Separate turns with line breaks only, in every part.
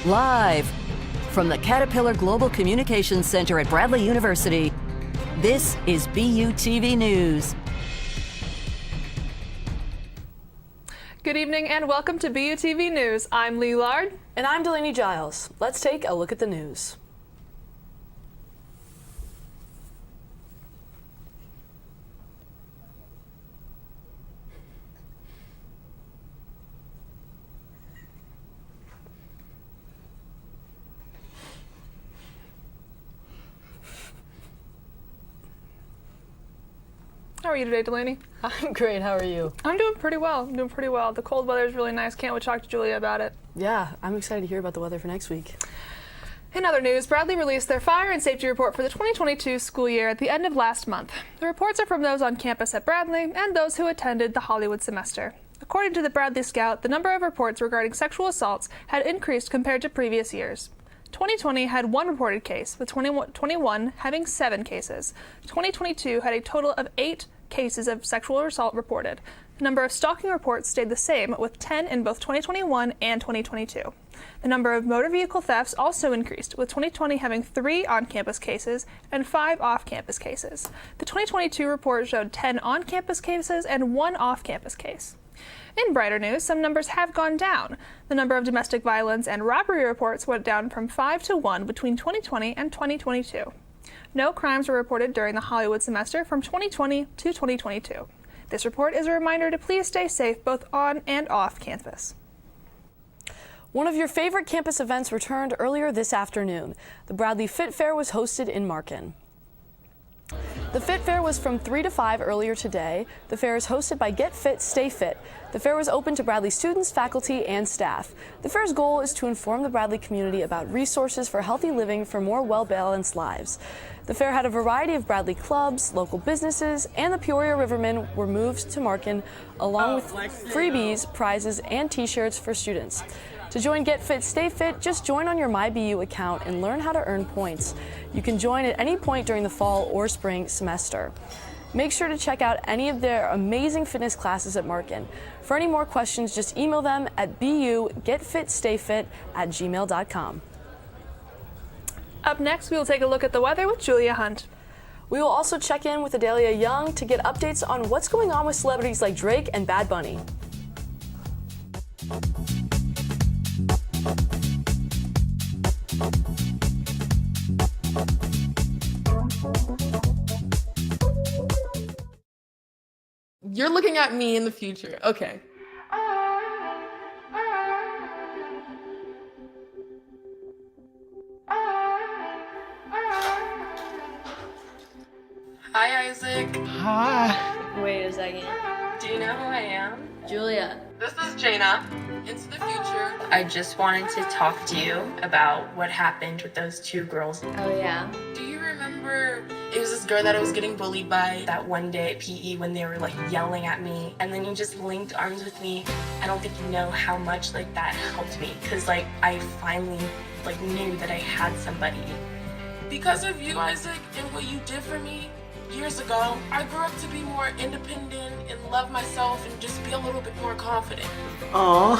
Live from the Caterpillar Global Communications Center at Bradley University, this is BUTV News.
Good evening and welcome to BUTV News. I'm Lee Lard.
And I'm Delaney Giles. Let's take a look at the news.
How are you today, Delaney?
I'm great. How are you?
I'm doing pretty well. The cold weather is really nice. Can't wait to talk to Julia about it.
Yeah, I'm excited to hear about the weather for next week.
In other news, Bradley released their fire and safety report for the 2022 school year at the end of last month. The reports are from those on campus at Bradley and those who attended the Hollywood semester. According to the Bradley Scout, the number of reports regarding sexual assaults had increased compared to previous years. 2020 had one reported case, with 2021 having 7 cases. 2022 had a total of 8 cases of sexual assault reported. The number of stalking reports stayed the same, with 10 in both 2021 and 2022. The number of motor vehicle thefts also increased, with 2020 having 3 on-campus cases and 5 off-campus cases. The 2022 report showed 10 on-campus cases and 1 off-campus case. In brighter news, some numbers have gone down. The number of domestic violence and robbery reports went down from 5 to 1 between 2020 and 2022. No crimes were reported during the Hollywood semester from 2020 to 2022. This report is a reminder to please stay safe both on and off campus.
One of your favorite campus events returned earlier this afternoon. The Bradley Fit Fair was hosted in Markin. The Fit Fair was from 3 to 5 earlier today. The fair is hosted by Get Fit, Stay Fit. The fair was open to Bradley students, faculty, and staff. The fair's goal is to inform the Bradley community about resources for healthy living for more well-balanced lives. The fair had a variety of Bradley clubs, local businesses, and the Peoria Rivermen were moved to Markin, along with freebies, prizes, and t-shirts for students. To join Get Fit, Stay Fit, just join on your MyBU account and learn how to earn points. You can join at any point during the fall or spring semester. Make sure to check out any of their amazing fitness classes at Markin. For any more questions, just email them at bugetfitstayfit@gmail.com.
Up next, we will take a look at the weather with Julia Hunt.
We will also check in with Adelia Young to get updates on what's going on with celebrities like Drake and Bad Bunny.
You're looking at me in the future. Okay. Hi, Isaac.
Hi.
Wait a second.
Do you know who I am?
Julia.
This is Jaina. Into the future.
I just wanted to talk to you about what happened with those 2 girls.
Oh, yeah.
Do you remember it was this girl that I was getting bullied by that one day at PE when they were like yelling at me, and then you just linked arms with me? I don't think you know how much like that helped me, because like I finally like knew that I had somebody. Because of you, Isaac, and what you did for me years ago, I grew up to be more independent and love myself and just be a little bit more confident.
Aw,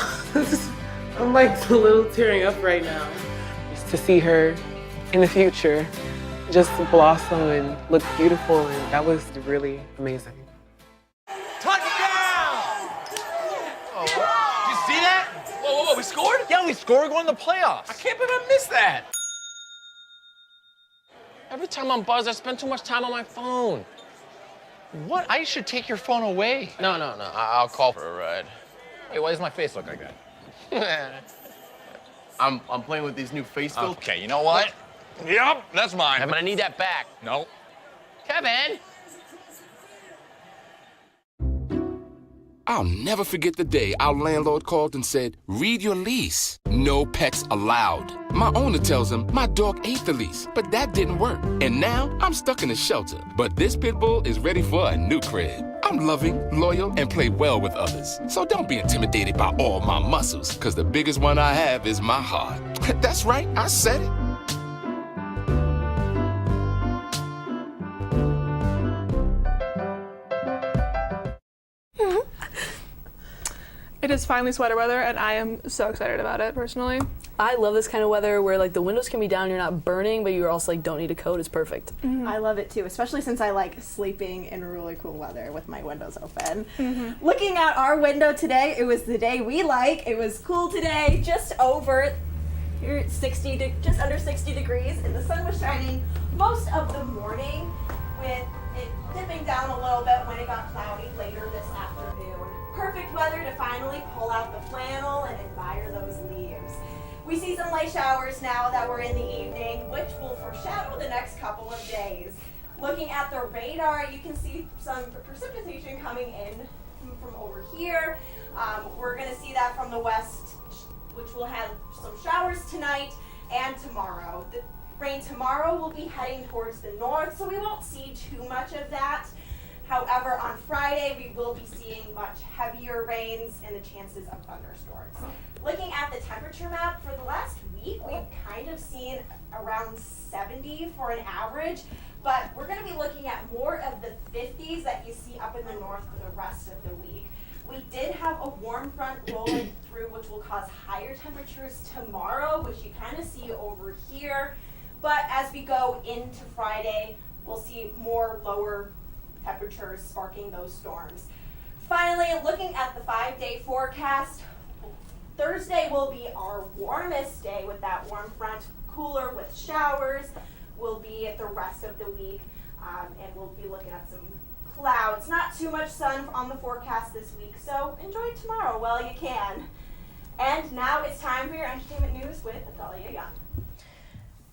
I'm like a little tearing up right now. Just to see her in the future just blossom and look beautiful, and that was really amazing.
Touchdown! Oh, you see that? Whoa, we scored? Yeah, we scored going to the playoffs. I can't believe I missed that. Every time I'm buzzed, I spend too much time on my phone. What? I should take your phone away. No. I'll call for a ride. Wait, why does my face look like that?
I'm playing with these new face filters.
Okay, you know what? Yep, that's mine. But I need that back. No. Kevin!
I'll never forget the day our landlord called and said, "Read your lease. No pets allowed." My owner tells him my dog ate the lease, but that didn't work. And now I'm stuck in a shelter. But this pit bull is ready for a new crib. I'm loving, loyal, and play well with others. So don't be intimidated by all my muscles, because the biggest one I have is my heart. That's right, I said it.
It is finally sweater weather, and I am so excited about it, personally.
I love this kind of weather where like the windows can be down, you're not burning, but you also like don't need a coat. It's perfect.
I love it too, especially since I like sleeping in really cool weather with my windows open. Looking out our window today, it was the day we like. It was cool today, just over here at just under 60 degrees, and the sun was shining most of the morning, with it dipping down a little bit when it got cloudy later this afternoon. Perfect weather to finally pull out the flannel and admire those leaves. We see some light showers now that we're in the evening, which will foreshadow the next couple of days. Looking at the radar, you can see some precipitation coming in from over here. We're going to see that from the west, which will have some showers tonight and tomorrow. The rain tomorrow will be heading towards the north, so we won't see too much of that. However, on Friday, we will be seeing much heavier rains and the chances of thunderstorms. Looking at the temperature map for the last week, we've kind of seen around 70 for an average, but we're going to be looking at more of the 50s that you see up in the north for the rest of the week. We did have a warm front rolling through, which will cause higher temperatures tomorrow, which you kind of see over here. But as we go into Friday, we'll see more lower temperatures sparking those storms. Finally, looking at the 5-day forecast, Thursday will be our warmest day with that warm front. Cooler with showers will be the rest of the week, and we'll be looking at some clouds. Not too much sun on the forecast this week, so enjoy tomorrow while you can. And now it's time for your entertainment news with Adalia Young.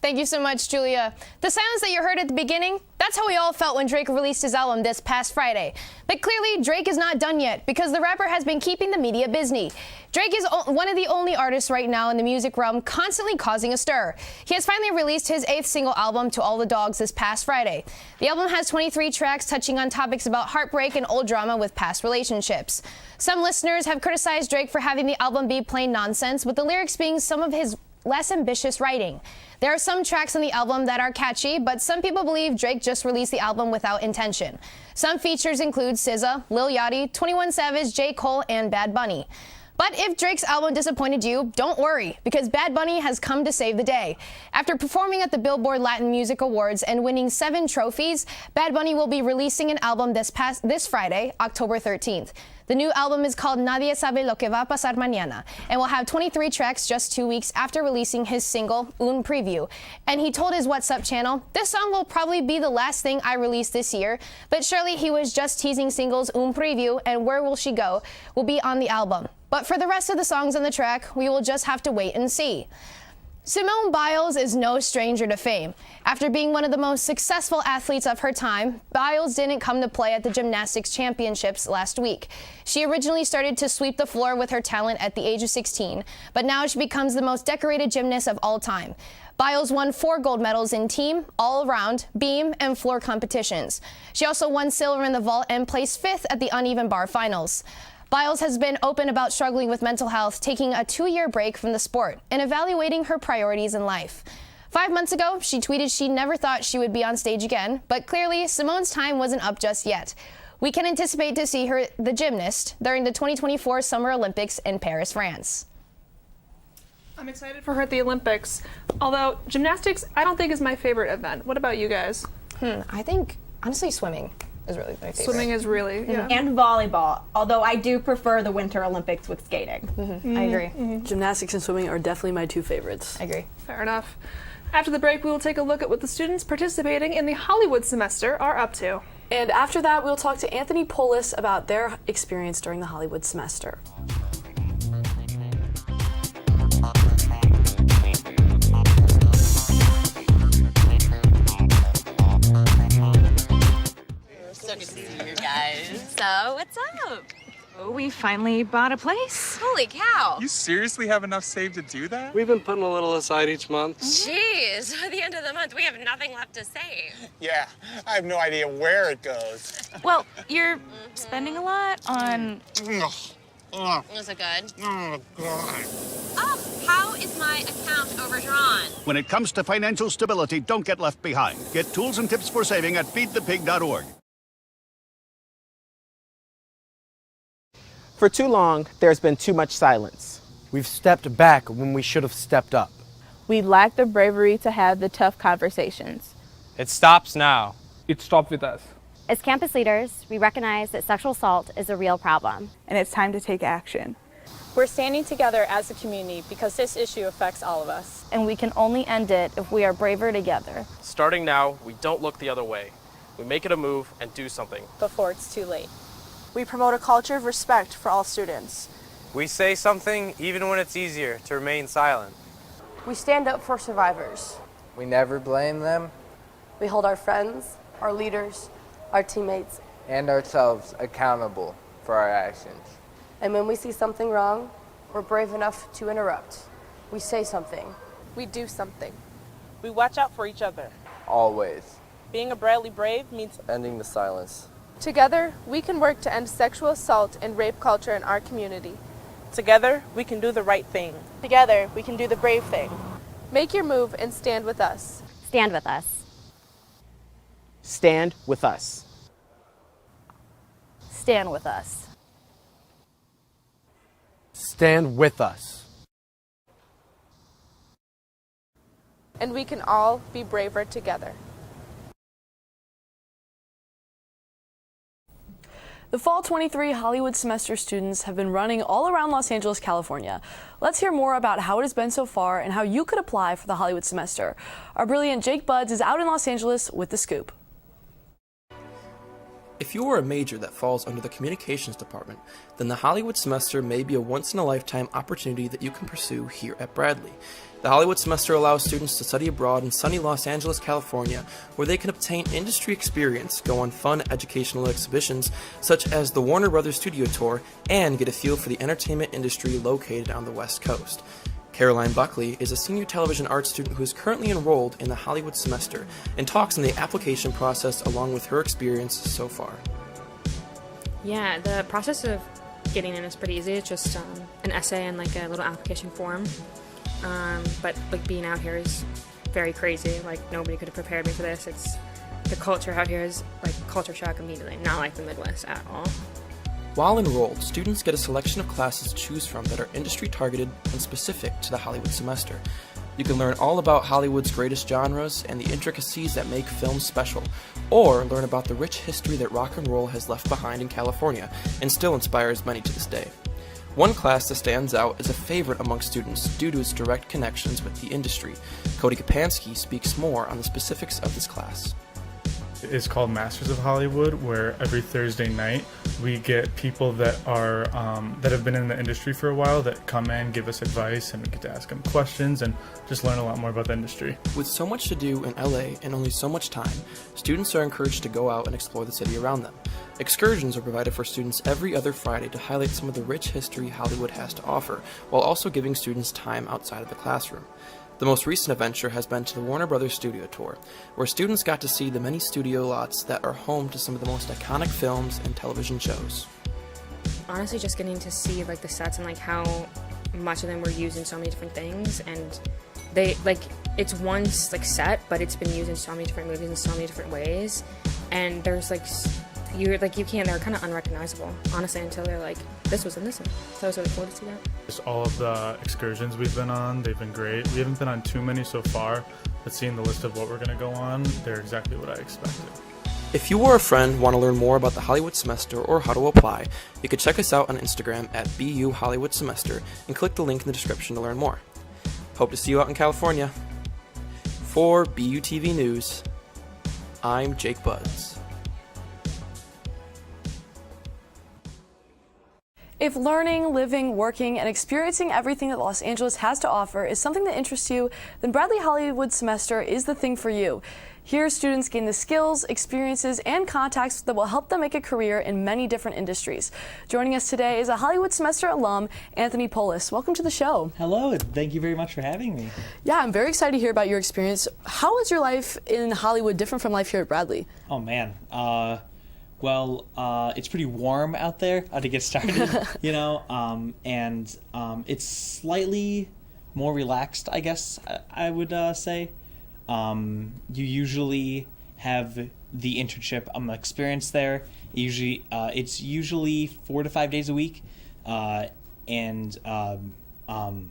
Thank you so much, Julia. The silence that you heard at the beginning, that's how we all felt when Drake released his album this past Friday. But clearly, Drake is not done yet because the rapper has been keeping the media busy. Drake is one of the only artists right now in the music realm constantly causing a stir. He has finally released his 8th single album, To All the Dogs, this past Friday. The album has 23 tracks touching on topics about heartbreak and old drama with past relationships. Some listeners have criticized Drake for having the album be plain nonsense, with the lyrics being some of his less ambitious writing. There are some tracks on the album that are catchy, but some people believe Drake just released the album without intention. Some features include SZA, Lil Yachty, 21 Savage, J. Cole, and Bad Bunny. But if Drake's album disappointed you, don't worry, because Bad Bunny has come to save the day. After performing at the Billboard Latin Music Awards and winning 7 trophies, Bad Bunny will be releasing an album this Friday, October 13th. The new album is called Nadie Sabe Lo Que Va a Pasar Mañana and will have 23 tracks just 2 weeks after releasing his single, Un Preview. And he told his What's Up channel, "This song will probably be the last thing I release this year, but surely he was just teasing singles Un Preview and Where Will She Go will be on the album. But for the rest of the songs on the track, we will just have to wait and see." Simone Biles is no stranger to fame. After being one of the most successful athletes of her time, Biles didn't come to play at the gymnastics championships last week. She originally started to sweep the floor with her talent at the age of 16, but now she becomes the most decorated gymnast of all time. Biles won 4 gold medals in team, all-around, beam, and floor competitions. She also won silver in the vault and placed 5th at the uneven bar finals. Biles has been open about struggling with mental health, taking a 2-year break from the sport and evaluating her priorities in life. 5 months ago, she tweeted she never thought she would be on stage again, but clearly Simone's time wasn't up just yet. We can anticipate to see her, the gymnast, during the 2024 Summer Olympics in Paris, France.
I'm excited for her at the Olympics, although gymnastics I don't think is my favorite event. What about you guys?
I think, honestly, swimming is really my favorite.
Swimming is really, yeah.
And volleyball, although I do prefer the Winter Olympics with skating.
I agree.
Gymnastics and swimming are definitely my 2 favorites.
I agree.
Fair enough. After the break, we will take a look at what the students participating in the Hollywood semester are up to.
And after that, we'll talk to Anthony Polis about their experience during the Hollywood semester.
So good to see you guys. So, what's up? Oh, we finally bought a place. Holy cow.
You seriously have enough saved to do that?
We've been putting a little aside each month.
Jeez, at the end of the month, we have nothing left to save.
Yeah, I have no idea where it goes.
Well, you're spending a lot on...
Was it good?
Oh, God.
Oh, how is my account overdrawn?
When it comes to financial stability, don't get left behind. Get tools and tips for saving at feedthepig.org.
For too long, there's been too much silence. We've stepped back when we should have stepped up.
We lack the bravery to have the tough conversations.
It stops now.
It stopped with us.
As campus leaders, we recognize that sexual assault is a real problem.
And it's time to take action.
We're standing together as a community because this issue affects all of us.
And we can only end it if we are braver together.
Starting now, we don't look the other way. We make it a move and do something.
Before it's too late.
We promote a culture of respect for all students.
We say something even when it's easier to remain silent.
We stand up for survivors.
We never blame them.
We hold our friends, our leaders, our teammates,
and ourselves accountable for our actions.
And when we see something wrong, we're brave enough to interrupt. We say something.
We do something. We watch out for each other.
Always.
Being a Bradley Brave means
Ending the silence.
together we can work to end sexual assault and rape culture in our community. Together we can do the right thing.
Together, we can do the brave thing.
Make your move and stand with us.
Stand with us.
Stand with us.
Stand with us.
Stand with us.
And we can all be braver together.
The Fall 23 Hollywood Semester students have been running all around Los Angeles, California. Let's hear more about how it has been so far and how you could apply for the Hollywood Semester. Our brilliant Jake Buds is out in Los Angeles with the scoop.
If you are a major that falls under the communications department, then the Hollywood Semester may be a once-in-a-lifetime opportunity that you can pursue here at Bradley. The Hollywood Semester allows students to study abroad in sunny Los Angeles, California, where they can obtain industry experience, go on fun educational exhibitions such as the Warner Brothers Studio Tour, and get a feel for the entertainment industry located on the West Coast. Caroline Buckley is a senior television arts student who is currently enrolled in the Hollywood Semester and talks on the application process along with her experience so far.
Yeah, the process of getting in is pretty easy. It's just an essay and like a little application form. But like being out here is very crazy. Like nobody could have prepared me for this. The culture out here is like culture shock immediately, not like the Midwest at all.
While enrolled, students get a selection of classes to choose from that are industry targeted and specific to the Hollywood Semester. You can learn all about Hollywood's greatest genres and the intricacies that make films special, or learn about the rich history that rock and roll has left behind in California and still inspires many to this day. One class that stands out is a favorite among students due to its direct connections with the industry. Cody Kapansky speaks more on the specifics of this class.
It's called Masters of Hollywood, where every Thursday night we get people that are that have been in the industry for a while that come in, give us advice, and we get to ask them questions and just learn a lot more about the industry.
With so much to do in LA and only so much time, students are encouraged to go out and explore the city around them. Excursions are provided for students every other Friday to highlight some of the rich history Hollywood has to offer, while also giving students time outside of the classroom. The most recent adventure has been to the Warner Brothers Studio Tour, where students got to see the many studio lots that are home to some of the most iconic films and television shows.
Honestly, just getting to see like the sets and like how much of them were used in so many different things, and they like it's one like set, but it's been used in so many different movies in so many different ways, and there's like they're kind of unrecognizable, honestly, until they're like, this was in this one. So it was really cool to see that.
Just all of the excursions we've been on, they've been great. We haven't been on too many so far, but seeing the list of what we're going to go on, they're exactly what I expected.
If you or a friend want to learn more about the Hollywood Semester or how to apply, you can check us out on Instagram at BU Hollywood Semester and click the link in the description to learn more. Hope to see you out in California. For BUTV News, I'm Jake Buds.
If learning, living, working, and experiencing everything that Los Angeles has to offer is something that interests you, then Bradley Hollywood Semester is the thing for you. Here, students gain the skills, experiences, and contacts that will help them make a career in many different industries. Joining us today is a Hollywood Semester alum, Anthony Polis. Welcome to the show.
Hello, thank you very much for having me.
Yeah, I'm very excited to hear about your experience. How is your life in Hollywood different from life here at Bradley?
Oh, man. Well, it's pretty warm out there to get started, you know, and it's slightly more relaxed, I guess I would say. You usually have the internship experience there. It's usually 4 to 5 days a week, and Oh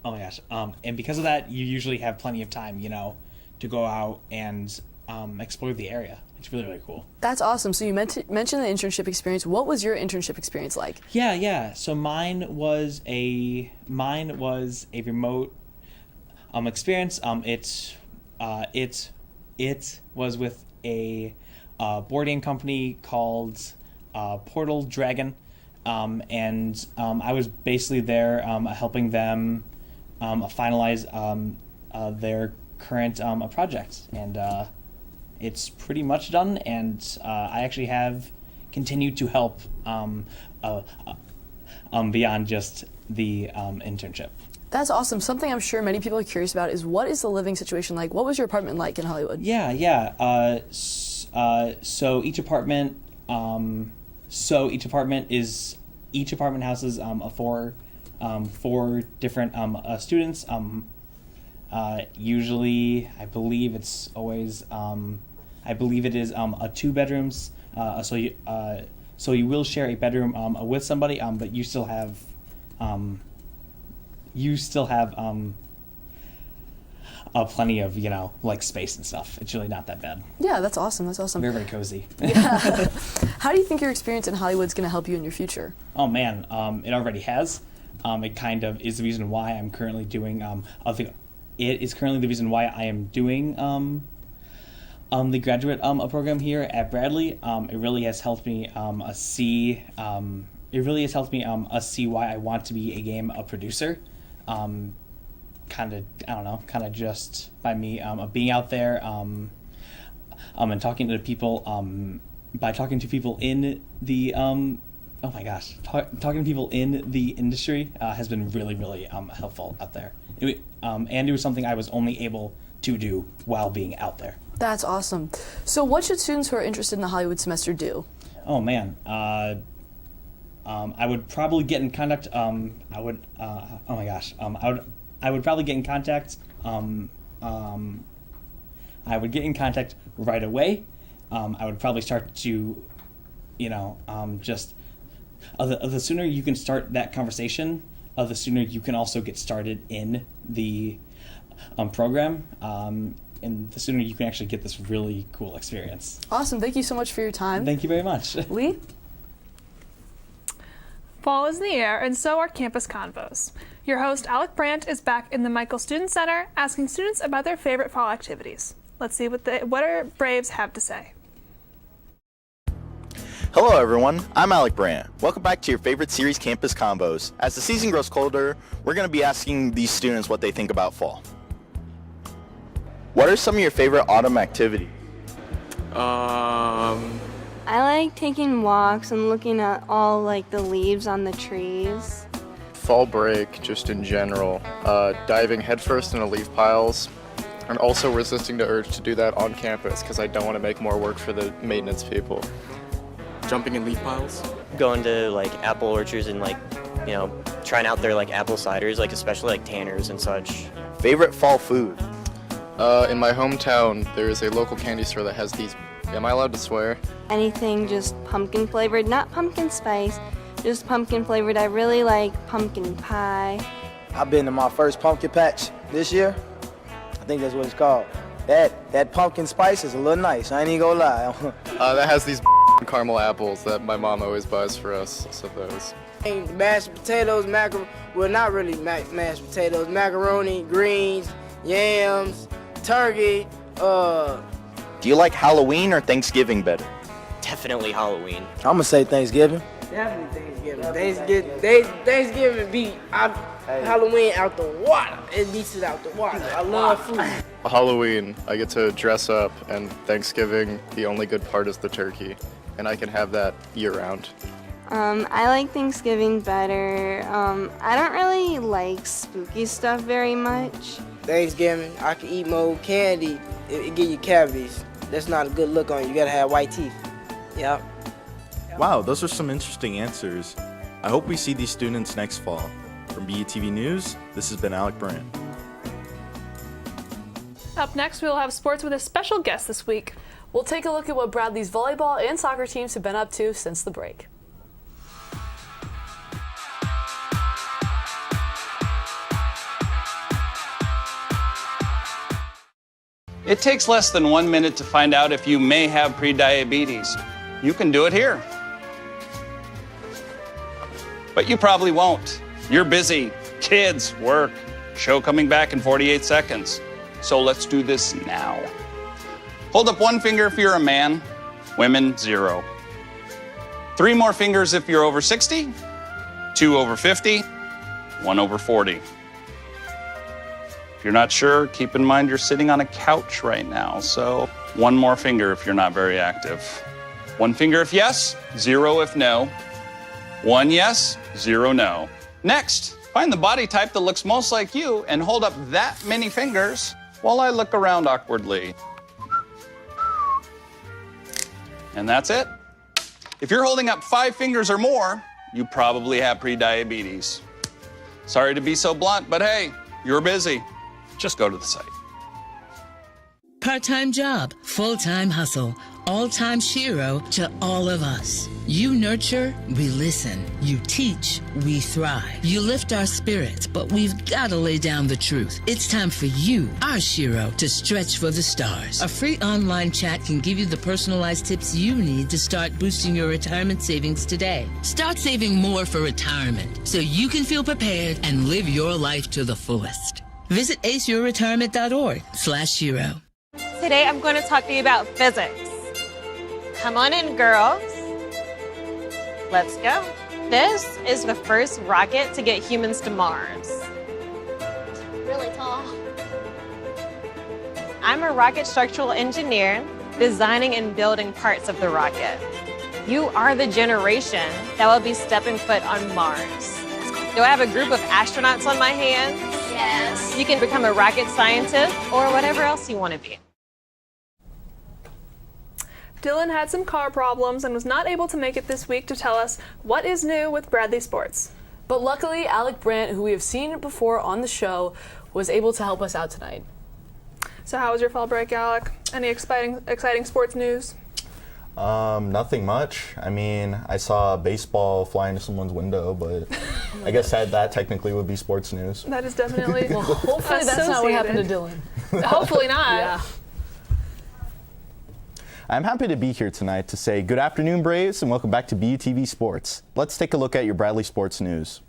my gosh. And because of that, you usually have plenty of time, to go out and explore the area. It's really, really cool.
That's awesome. So you mentioned the internship experience. What was your internship experience like?
Yeah. So mine was a remote experience. It was with a board game company called Portal Dragon, and I was basically there helping them finalize their current project, and it's pretty much done. And I actually have continued to help beyond just the internship.
That's awesome. Something I'm sure many people are curious about is, what is the living situation like? What was your apartment like in Hollywood?
Yeah. So each apartment houses four different students. Usually, I believe it is 2 bedrooms. So you will share a bedroom with somebody, but you still have plenty of space and stuff. It's really not that bad.
Yeah, that's awesome.
Very, very cozy.
Yeah. How do you think your experience in Hollywood is going to help you in your future?
Oh man, it already has. It kind of is the reason why I'm currently doing. It is currently the reason why I am doing the graduate program here at Bradley. It really has helped me see. It really has helped me see why I want to be a game producer. Kind of just by me being out there and talking to people, by talking to people in the talking to people in the industry has been really, really helpful out there. And it was something I was only able to do while being out there.
That's awesome. So what should students who are interested in the Hollywood semester do?
Oh man, I would probably get in contact. I would probably get in contact. I would get in contact right away. I would probably start to, just the sooner you can start that conversation, the sooner you can also get started in the program, and the sooner you can actually get this really cool experience.
Awesome. Thank you so much for your time.
Thank you very much.
Lee?
Fall is in the air, and so are campus convos. Your host, Alec Brandt, is back in the Michael Student Center asking students about their favorite fall activities. Let's see what our Braves have to say.
Hello everyone, I'm Alec Brandt. Welcome back to your favorite series, Campus Combos. As the season grows colder, we're going to be asking these students what they think about fall. What are some of your favorite autumn activities?
I like taking walks and looking at all the leaves on the trees.
Fall break, just in general. Diving headfirst into leaf piles, and also resisting the urge to do that on campus because I don't want to make more work for the maintenance people.
Jumping in leaf piles?
Going to apple orchards and trying out their apple ciders, especially Tanners and such.
Favorite fall food?
In my hometown, there is a local candy store that has these. Am I allowed to swear?
Anything just pumpkin flavored, not pumpkin spice, just pumpkin flavored. I really like pumpkin pie.
I've been to my first pumpkin patch this year. I think that's what it's called. That pumpkin spice is a little nice, I ain't even gonna lie.
That has these caramel apples that my mom always buys for us, so those.
Mashed potatoes, well not really mashed potatoes, macaroni, greens, yams, turkey.
Do you like Halloween or Thanksgiving better?
Definitely Halloween.
I'm gonna say Thanksgiving.
Definitely Thanksgiving. Thanksgiving beat Halloween out the water. It beats it out the water. I love food.
Halloween, I get to dress up, and Thanksgiving, the only good part is the turkey, and I can have that year-round.
I like Thanksgiving better. I don't really like spooky stuff very much.
Thanksgiving, I can eat more candy. It give you cavities. That's not a good look on you. You gotta have white teeth. Yep.
Wow, those are some interesting answers. I hope we see these students next fall. From BUTV News, this has been Alec Brandt.
Up next, we will have sports with a special guest this week.
We'll take a look at what Bradley's volleyball and soccer teams have been up to since the break.
It takes less than 1 minute to find out if you may have prediabetes. You can do it here. But you probably won't. You're busy. Kids, work, show coming back in 48 seconds. So let's do this now. Hold up 1 finger if you're a man, women 0. 3 more fingers if you're over 60, 2 over 50, 1 over 40. If you're not sure, keep in mind you're sitting on a couch right now, so 1 more finger if you're not very active. 1 finger if yes, 0 if no. 1 yes, 0 no. Next, find the body type that looks most like you and hold up that many fingers while I look around awkwardly. And that's it. If you're holding up 5 fingers or more, you probably have prediabetes. Sorry to be so blunt, but hey, you're busy. Just go to the site.
Part-time job, full-time hustle, all-time Shiro to all of us. You nurture, we listen. You teach, we thrive. You lift our spirits, but we've got to lay down the truth. It's time for you, our Shiro, to stretch for the stars. A free online chat can give you the personalized tips you need to start boosting your retirement savings today. Start saving more for retirement so you can feel prepared and live your life to the fullest. Visit aceyourretirement.org/Shiro.
Today I'm going to talk to you about physics. Come on in, girls. Let's go. This is the first rocket to get humans to Mars.
Really tall.
I'm a rocket structural engineer, designing and building parts of the rocket. You are the generation that will be stepping foot on Mars. Do I have a group of astronauts on my hands?
Yes.
You can become a rocket scientist or whatever else you want to be.
Dylan had some car problems and was not able to make it this week to tell us what is new with Bradley Sports.
But luckily, Alec Brandt, who we have seen before on the show, was able to help us out tonight.
So how was your fall break, Alec? Any exciting sports news?
Nothing much. I mean, I saw a baseball fly into someone's window, but I guess that technically would be sports news.
That is definitely
Well, hopefully that's not what happened to Dylan.
Hopefully not.
Yeah.
I'm happy to be here tonight to say good afternoon, Braves, and welcome back to BUTV Sports. Let's take a look at your Bradley sports news.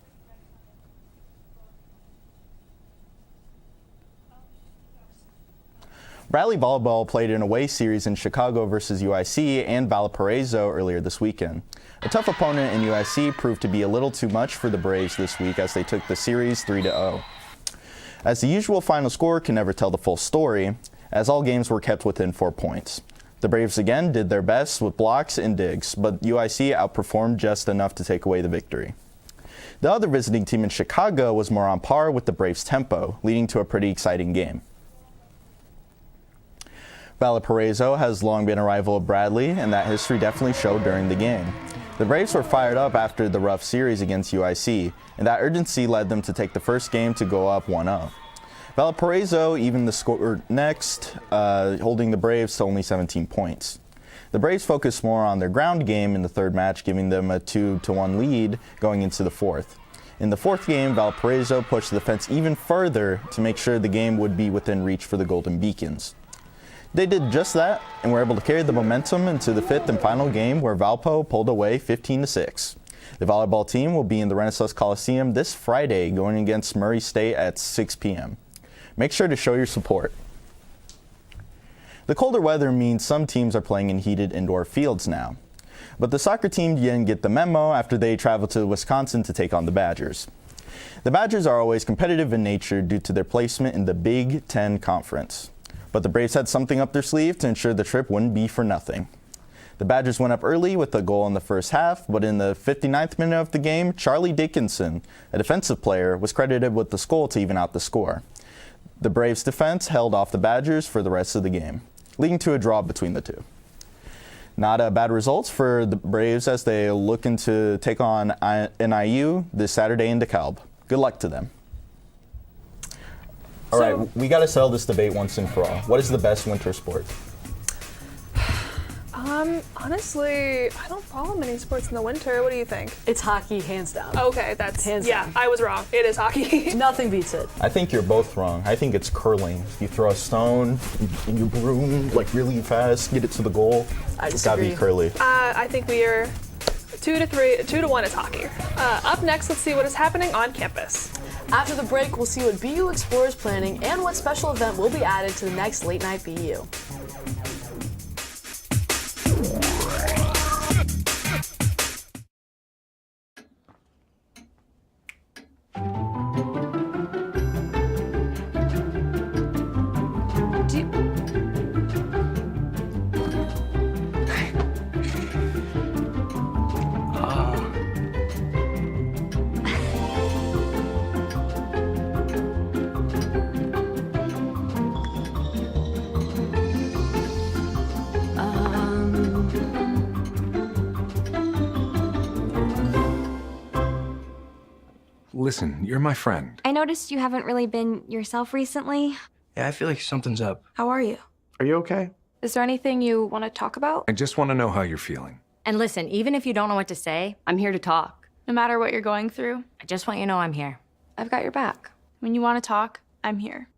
Bradley volleyball played an away series in Chicago versus UIC and Valparaiso earlier this weekend. A tough opponent in UIC proved to be a little too much for the Braves this week as they took the series 3-0. As the usual final score can never tell the full story, as all games were kept within 4 points. The Braves again did their best with blocks and digs, but UIC outperformed just enough to take away the victory. The other visiting team in Chicago was more on par with the Braves' tempo, leading to a pretty exciting game. Valparaiso has long been a rival of Bradley, and that history definitely showed during the game. The Braves were fired up after the rough series against UIC, and that urgency led them to take the first game to go up 1-0. Valparaiso even the score next, holding the Braves to only 17 points. The Braves focused more on their ground game in the third match, giving them a 2-1 lead going into the fourth. In the fourth game, Valparaiso pushed the fence even further to make sure the game would be within reach for the Golden Beacons. They did just that and were able to carry the momentum into the fifth and final game where Valpo pulled away 15-6. The volleyball team will be in the Renaissance Coliseum this Friday going against Murray State at 6 p.m. Make sure to show your support. The colder weather means some teams are playing in heated indoor fields now. But the soccer team didn't get the memo after they traveled to Wisconsin to take on the Badgers. The Badgers are always competitive in nature due to their placement in the Big Ten Conference. But the Braves had something up their sleeve to ensure the trip wouldn't be for nothing. The Badgers went up early with a goal in the first half, but in the 59th minute of the game, Charlie Dickinson, a defensive player, was credited with the goal to even out the score. The Braves' defense held off the Badgers for the rest of the game, leading to a draw between the two. Not bad results for the Braves as they look to take on NIU this Saturday in DeKalb. Good luck to them. All right, we got to settle this debate once and for all. What is the best winter sport?
Honestly, I don't follow many sports in the winter. What do you think?
It's hockey, hands down.
Okay, that's
Hands
yeah.
down.
I was wrong. It is hockey.
Nothing beats it.
I think you're both wrong. I think it's curling. You throw a stone and you broom like really fast, get it to the goal. It's gotta be curly.
I think we are 2-1 is hockey. Up next, let's see what is happening on campus.
After the break, we'll see what BU Explore is planning and what special event will be added to the next Late Night BU.
Listen, you're my friend.
I noticed you haven't really been yourself recently.
Yeah, I feel like something's up.
How are you?
Are you okay?
Is there anything you want to talk about?
I just want to know how you're feeling.
And listen, even if you don't know what to say, I'm here to talk.
No matter what you're going through,
I just want you to know I'm here.
I've got your back. When you want to talk, I'm here.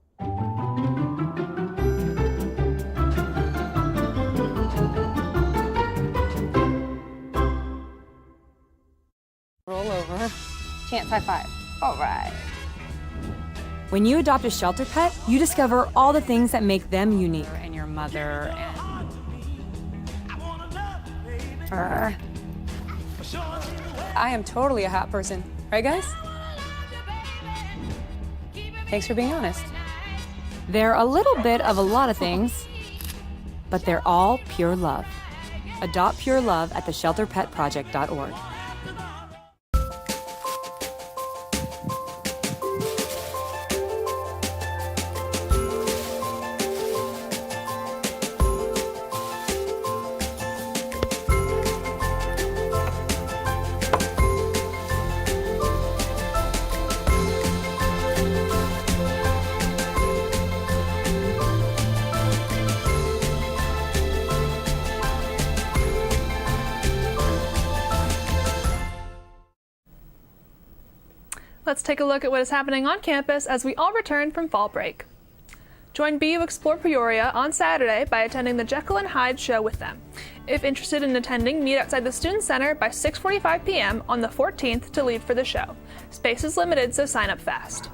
Roll over.
Chance high five. All right.
When you adopt a shelter pet, you discover all the things that make them unique. And your mother and...
I am totally a hat person. Right, guys? Thanks for being honest.
They're a little bit of a lot of things, but they're all pure love. Adopt pure love at theshelterpetproject.org.
Let's take a look at what is happening on campus as we all return from fall break. Join BU Explore Peoria on Saturday by attending the Jekyll and Hyde show with them. If interested in attending, meet outside the Student Center by 6:45 p.m. on the 14th to leave for the show. Space is limited, so sign up fast.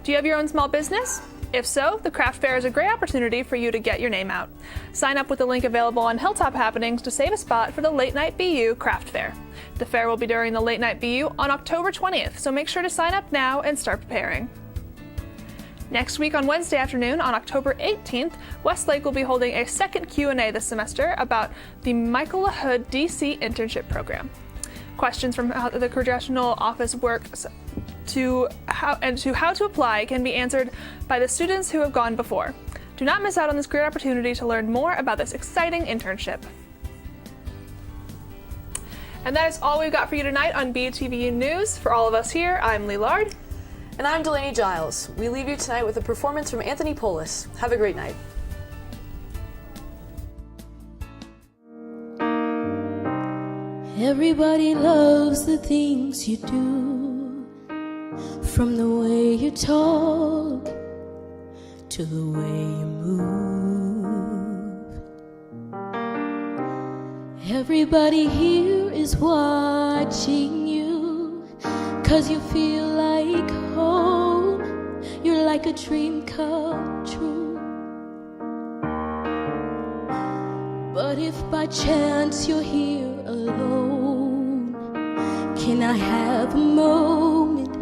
Do you have your own small business? If so, the craft fair is a great opportunity for you to get your name out. Sign up with the link available on Hilltop Happenings to save a spot for the Late Night BU Craft Fair. The fair will be during the Late Night BU on October 20th, so make sure to sign up now and start preparing. Next week on Wednesday afternoon, on October 18th, Westlake will be holding a second Q&A this semester about the Michael LaHood DC internship program. Questions from how the congressional office works to how to apply can be answered by the students who have gone before. Do not miss out on this great opportunity to learn more about this exciting internship. And that is all we've got for you tonight on BUTV News. For all of us here, I'm Lee Lard.
And I'm Delaney Giles. We leave you tonight with a performance from Anthony Polis. Have a great night.
Everybody loves the things you do, from the way you talk to the way you move. Everybody here is watching you, 'cause you feel like home. You're like a dream come true. But if by chance you're here alone, can I have a moment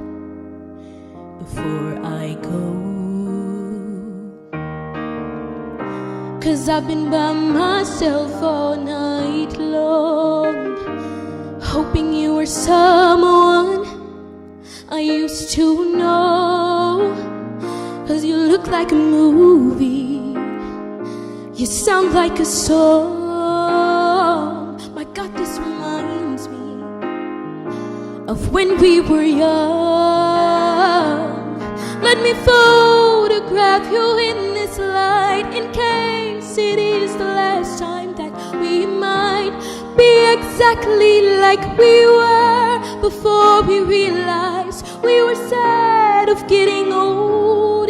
before I go? 'Cause I've been by myself all night long, hoping you were someone I used to know. 'Cause you look like a movie, you sound like a song. My God, this reminds me of when we were young. Let me photograph you in this light, in case it is the last time that be exactly like we were before we realized we were sad of getting old.